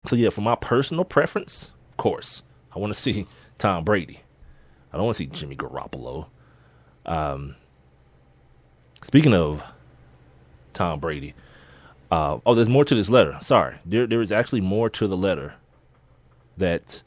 So, yeah, for my personal preference, of course, I want to see Tom Brady. I don't want to see Jimmy Garoppolo. Speaking of Tom Brady, there's more to this letter. Sorry. There is actually more to the letter that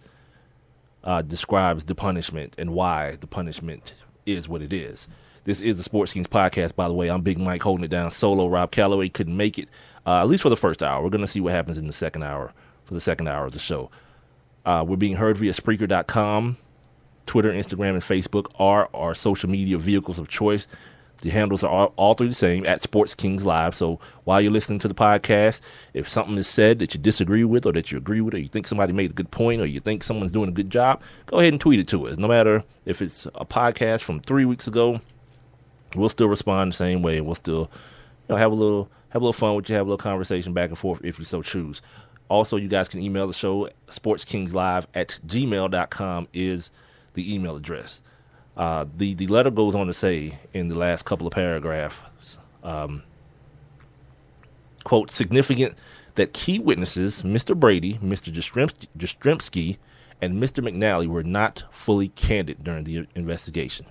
describes the punishment and why the punishment is what it is. This is the Sports Kings podcast, by the way. I'm Big Mike holding it down solo. Rob Calloway couldn't make it, at least for the first hour. We're going to see what happens in the second hour, for the second hour of the show. We're being heard via Spreaker.com. Twitter, Instagram, and Facebook are our social media vehicles of choice. The handles are all three the same, at Sports Kings Live. So while you're listening to the podcast, if something is said that you disagree with or that you agree with or you think somebody made a good point or you think someone's doing a good job, go ahead and tweet it to us. No matter if it's a podcast from 3 weeks ago, we'll still respond the same way. We'll still have a little fun with you, have a little conversation back and forth if you so choose. Also, you guys can email the show. sportskingslive@gmail.com is the email address. The letter goes on to say in the last couple of paragraphs, quote, significant that key witnesses, Mr. Brady, Mr. Jastrzemski, and Mr. McNally were not fully candid during the investigation,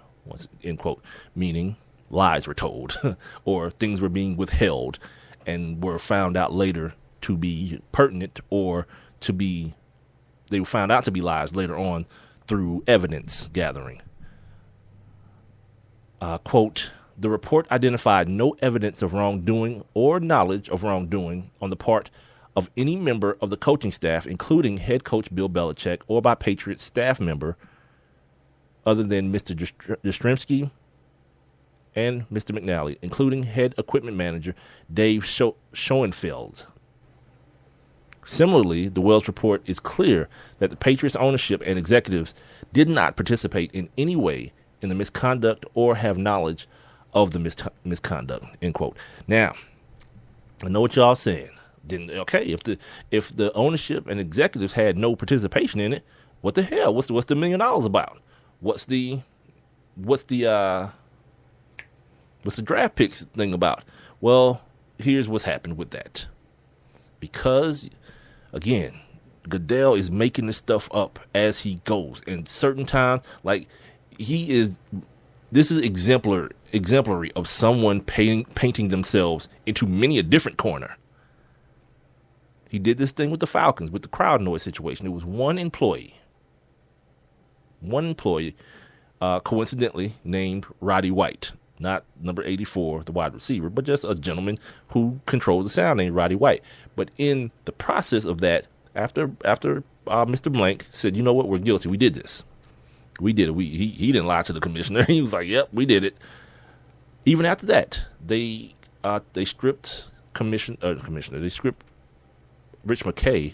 end quote, meaning lies were told or things were being withheld and were found out later to be pertinent or they were found out to be lies later on through evidence gathering. Quote, the report identified no evidence of wrongdoing or knowledge of wrongdoing on the part of any member of the coaching staff, including head coach Bill Belichick, or by Patriots staff member other than Mr. Jastrzemski and Mr. McNally, including head equipment manager Dave Schoenfeld. Similarly, the Wells report is clear that the Patriots ownership and executives did not participate in any way in the misconduct or have knowledge of the misconduct, end quote. Now, I know what y'all saying. If the ownership and executives had no participation in it, what the hell? What's the $1 million about? What's the draft picks thing about? Well, here's what's happened with that. Because, again, Goodell is making this stuff up as he goes. And certain times, like, this is exemplary of someone painting themselves into many a different corner. He did this thing with the Falcons, with the crowd noise situation. It was one employee, coincidentally named Roddy White, not number 84, the wide receiver, but just a gentleman who controlled the sound named Roddy White. But in the process of that, after Mr. Blank said, you know what, we're guilty, we did this. We did it. He didn't lie to the commissioner. He was like, yep, we did it. Even after that, they stripped They stripped Rich McKay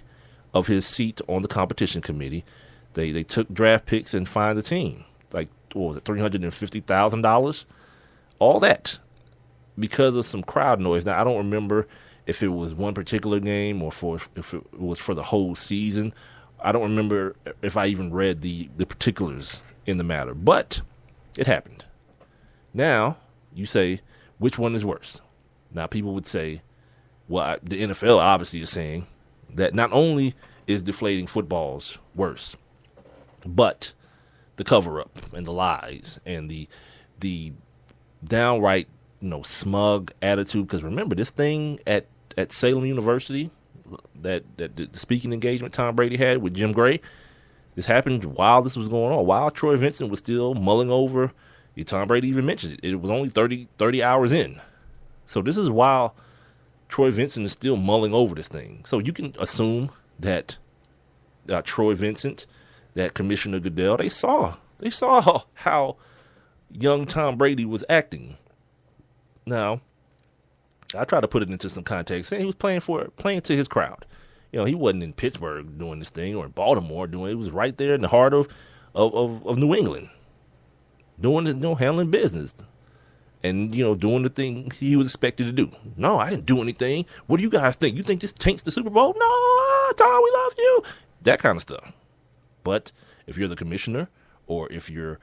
of his seat on the competition committee. They took draft picks and fined the team. Like, what was it, $350,000? All that because of some crowd noise. Now, I don't remember if it was one particular game or if it was for the whole season. I don't remember if I even read the particulars in the matter, but it happened. Now, you say, which one is worse? Now, people would say, well, the NFL obviously is saying that not only is deflating footballs worse, but the cover-up and the lies and the downright, smug attitude. Because remember, this thing at Salem University, that the speaking engagement Tom Brady had with Jim Gray, this happened while this was going on, while Troy Vincent was still mulling over. Tom Brady even mentioned it. It was only 30 hours in. So this is while Troy Vincent is still mulling over this thing. So you can assume that Troy Vincent, that Commissioner Goodell, they saw how young Tom Brady was acting. Now, I try to put it into some context. Saying he was playing to his crowd. He wasn't in Pittsburgh doing this thing or in Baltimore doing it. He was right there in the heart of New England, handling business, and doing the thing he was expected to do. No, I didn't do anything. What do you guys think? You think this taints the Super Bowl? No, Tom, we love you. That kind of stuff. But if you're the commissioner or if you're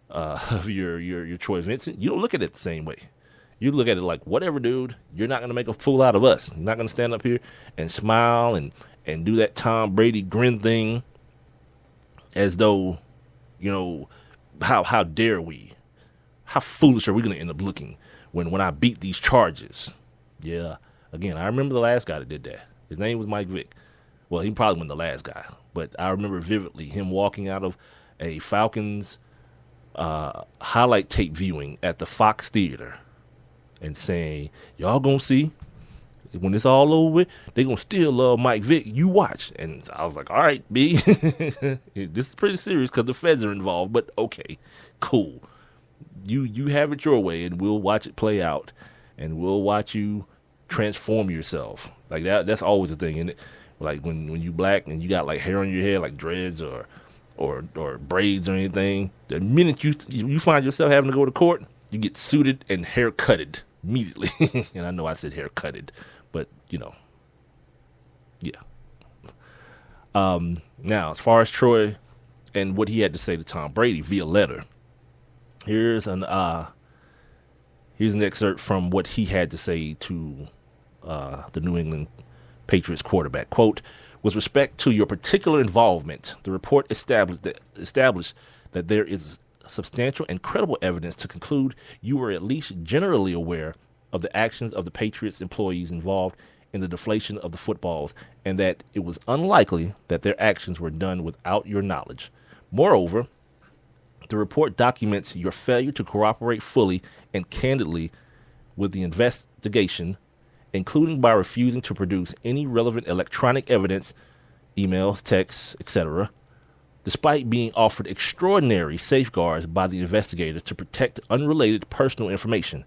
Troy Vincent, you don't look at it the same way. You look at it like, whatever, dude, you're not going to make a fool out of us. You're not going to stand up here and smile and and do that Tom Brady grin thing as though, how dare we? How foolish are we going to end up looking when I beat these charges? Yeah. Again, I remember the last guy that did that. His name was Mike Vick. Well, he probably wasn't the last guy, but I remember vividly him walking out of a Falcons highlight tape viewing at the Fox Theater and saying, y'all gonna see when it's all over with, they gonna still love Mike Vick. You watch. And I was like, all right, B, this is pretty serious because the feds are involved, but okay, cool. You have it your way, and we'll watch it play out, and we'll watch you transform yourself. Like that's always a thing, isn't it? Like when you black and you got like hair on your head, like dreads or braids or anything, the minute you find yourself having to go to court, you get suited and hair cutted immediately. And I know I said hair cutted, but yeah. Now, as far as Troy and what he had to say to Tom Brady via letter, here's an excerpt from what he had to say to the New England Patriots quarterback. Quote, with respect to your particular involvement, the report established that there is substantial and credible evidence to conclude you were at least generally aware of the actions of the Patriots employees involved in the deflation of the footballs, and that it was unlikely that their actions were done without your knowledge. Moreover, the report documents your failure to cooperate fully and candidly with the investigation, including by refusing to produce any relevant electronic evidence, emails, texts, etc., despite being offered extraordinary safeguards by the investigators to protect unrelated personal information,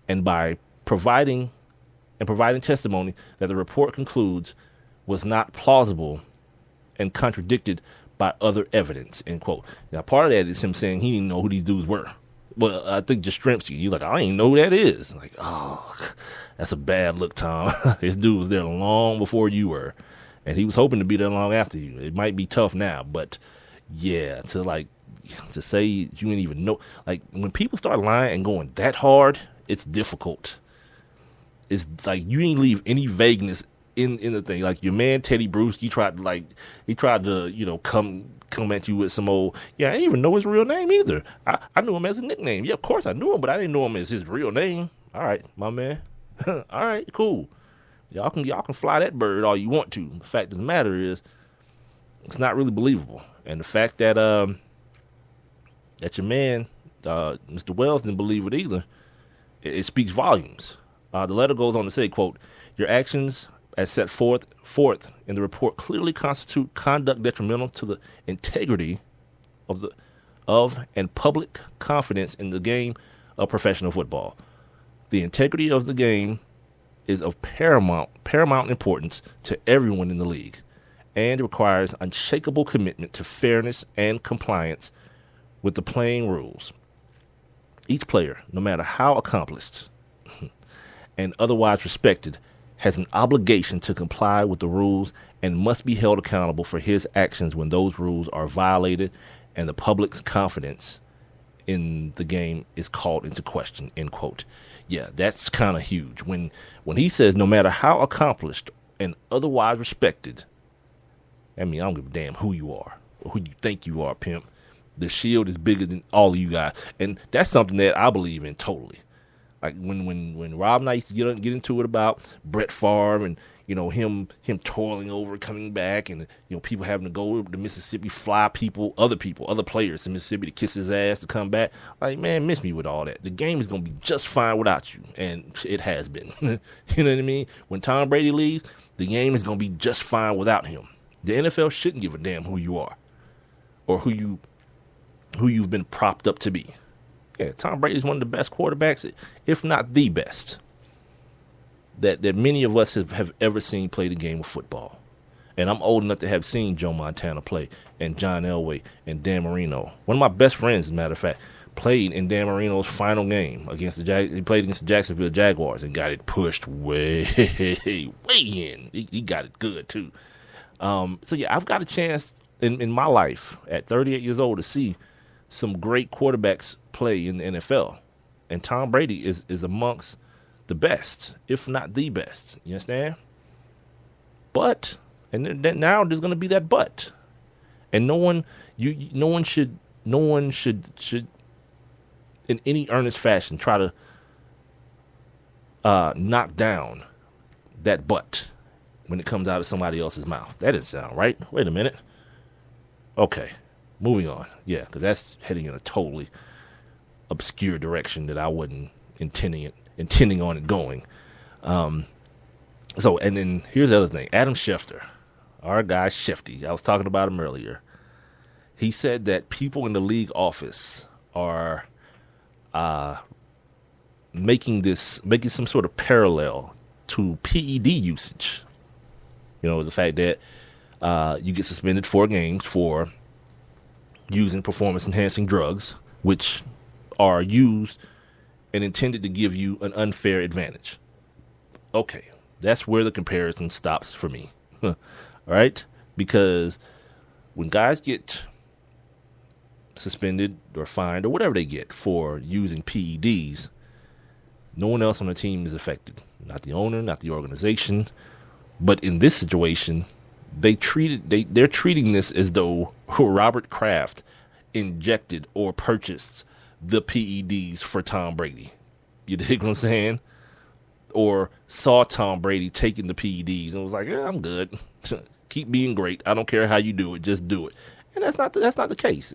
and by providing testimony that the report concludes was not plausible and contradicted by other evidence, end quote. Now, part of that is him saying he didn't know who these dudes were. Well, I think Jastrzemski, he's like, I didn't know who that is. Like, oh, that's a bad look, Tom. This dude was there long before you were, and he was hoping to be there long after you. It might be tough now, but yeah, to say you didn't even know. Like, when people start lying and going that hard, it's difficult. It's like you didn't leave any vagueness in the thing. Like your man Teddy Bruschi, he tried to come at you with some old, I didn't even know his real name either. I knew him as a nickname. Yeah, of course I knew him, but I didn't know him as his real name. All right, my man. All right, cool. Y'all can fly that bird all you want to. The fact of the matter is, it's not really believable. And the fact that that your man, Mr. Wells, didn't believe it either, it speaks volumes. The letter goes on to say, quote, your actions as set forth in the report clearly constitute conduct detrimental to the integrity of and public confidence in the game of professional football. The integrity of the game is of paramount importance to everyone in the league, and requires unshakable commitment to fairness and compliance with the playing rules. Each player, no matter how accomplished and otherwise respected, has an obligation to comply with the rules and must be held accountable for his actions when those rules are violated and the public's confidence in the game is called into question, end quote. Yeah, that's kind of huge. When he says no matter how accomplished and otherwise respected, I mean, I don't give a damn who you are or who you think you are, pimp. The shield is bigger than all of you guys. And that's something that I believe in totally. Like when Rob and I used to get into it about Brett Favre and, him toiling over, coming back, and, people having to go to Mississippi, fly other players to Mississippi to kiss his ass to come back. Like, man, miss me with all that. The game is going to be just fine without you. And it has been. You know what I mean? When Tom Brady leaves, the game is going to be just fine without him. The NFL shouldn't give a damn who you are or who you've been propped up to be. Yeah, Tom Brady is one of the best quarterbacks, if not the best, that many of us have ever seen play the game of football. And I'm old enough to have seen Joe Montana play, and John Elway, and Dan Marino. One of my best friends, as a matter of fact, played in Dan Marino's final game against he played against the Jacksonville Jaguars and got it pushed way in. He got it good, too. So, yeah, I've got a chance in my life at 38 years old to see some great quarterbacks play in the NFL. And Tom Brady is amongst the best, if not the best. You understand? But, And then now there's going to be that but. And no one should in any earnest fashion try to knock down that but when it comes out of somebody else's mouth. That didn't sound right. Wait a minute. Okay, moving on. Yeah, because that's heading in a totally obscure direction that I wasn't intending on it going. So, and then here's the other thing. Adam Schefter, our guy Shefty, I was talking about him earlier. He said that people in the league office are making some sort of parallel to PED usage. You know, the fact that you get suspended 4 games for using performance-enhancing drugs, which are used and intended to give you an unfair advantage. Okay, that's where the comparison stops for me. All right? Because when guys get suspended or fined or whatever they get for using PEDs, no one else on the team is affected. Not the owner, not the organization. But in this situation, they're treating this as though Robert Kraft injected or purchased the PEDs for Tom Brady. You dig what I'm saying? Or saw Tom Brady taking the PEDs and was like, yeah, I'm good. Keep being great. I don't care how you do it. Just do it. And that's not the case.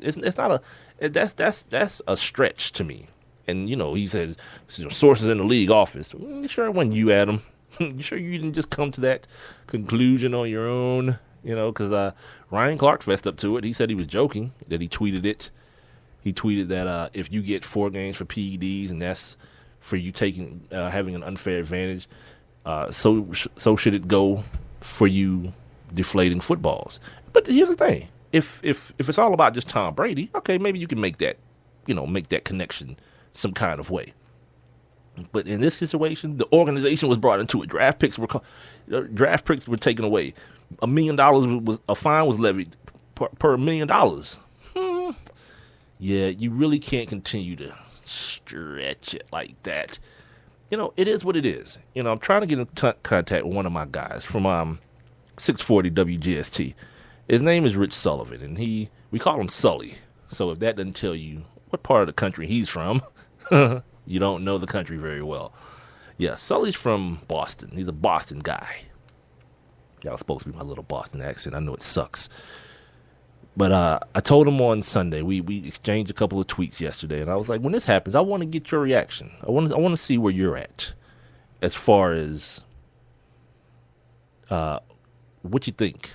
That's a stretch to me. And, you know, he says sources in the league office. Sure it wasn't you, Adam. You sure you didn't just come to that conclusion on your own? You know, because Ryan Clark fessed up to it. He said he was joking, that he tweeted it. He tweeted that if you get 4 games for PEDs and that's for you having an unfair advantage, so should it go for you deflating footballs. But here's the thing. If it's all about just Tom Brady, okay, maybe you can make that connection some kind of way. But in this situation, the organization was brought into it. Draft picks were taken away. $1 million a fine was levied per $1 million. Yeah, you really can't continue to stretch it like that. You know, it is what it is. You know, I'm trying to get in contact with one of my guys from 640 WGST. His name is Rich Sullivan, and we call him Sully. So if that doesn't tell you what part of the country he's from, you don't know the country very well. Yeah, Sully's from Boston. He's a Boston guy. That was supposed to be my little Boston accent. I know it sucks. But I told him on Sunday, we exchanged a couple of tweets yesterday, and I was like, when this happens, I want to get your reaction. I want to see where you're at as far as what you think.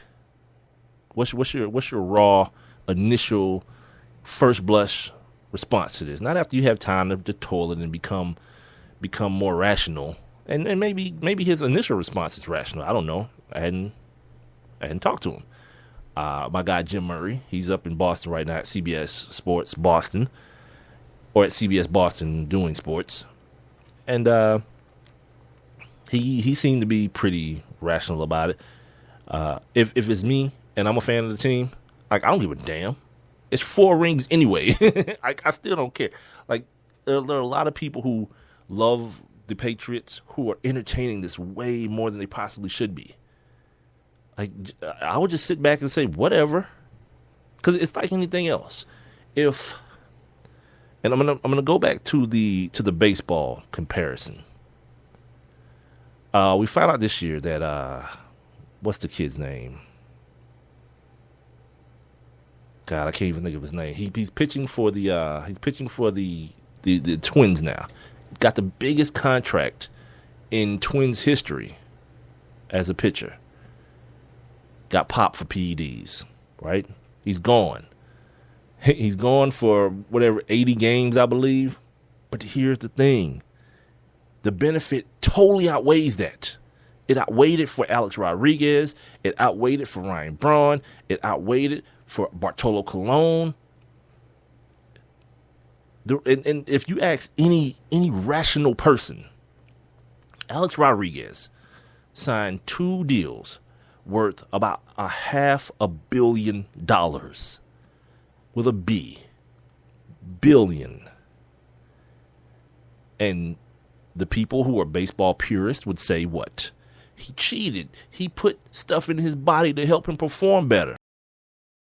What's your raw initial first blush response to this? Not after you have time to toilet and become more rational. And maybe his initial response is rational. I don't know. I hadn't talked to him. My guy Jim Murray, he's up in Boston right now at CBS Sports Boston, or at CBS Boston doing sports, and he seemed to be pretty rational about it. If it's me and I'm a fan of the team, like, I don't give a damn. It's 4 rings anyway. I still don't care. Like, there are a lot of people who love the Patriots who are entertaining this way more than they possibly should be. Like, I would just sit back and say whatever, because it's like anything else. And I'm gonna go back to the baseball comparison. We found out this year that what's the kid's name? God, I can't even think of his name. He's pitching for the Twins now. Got the biggest contract in Twins history as a pitcher. Got popped for PEDs, right? He's gone. He's gone for whatever 80 games, I believe. But here's the thing: the benefit totally outweighs that. It outweighed it for Alex Rodriguez. It outweighed it for Ryan Braun. It outweighed it for Bartolo Colon. And if you ask any rational person, Alex Rodriguez signed 2 deals worth about $500 million with a B. Billion. And the people who are baseball purists would say what? He cheated. He put stuff in his body to help him perform better.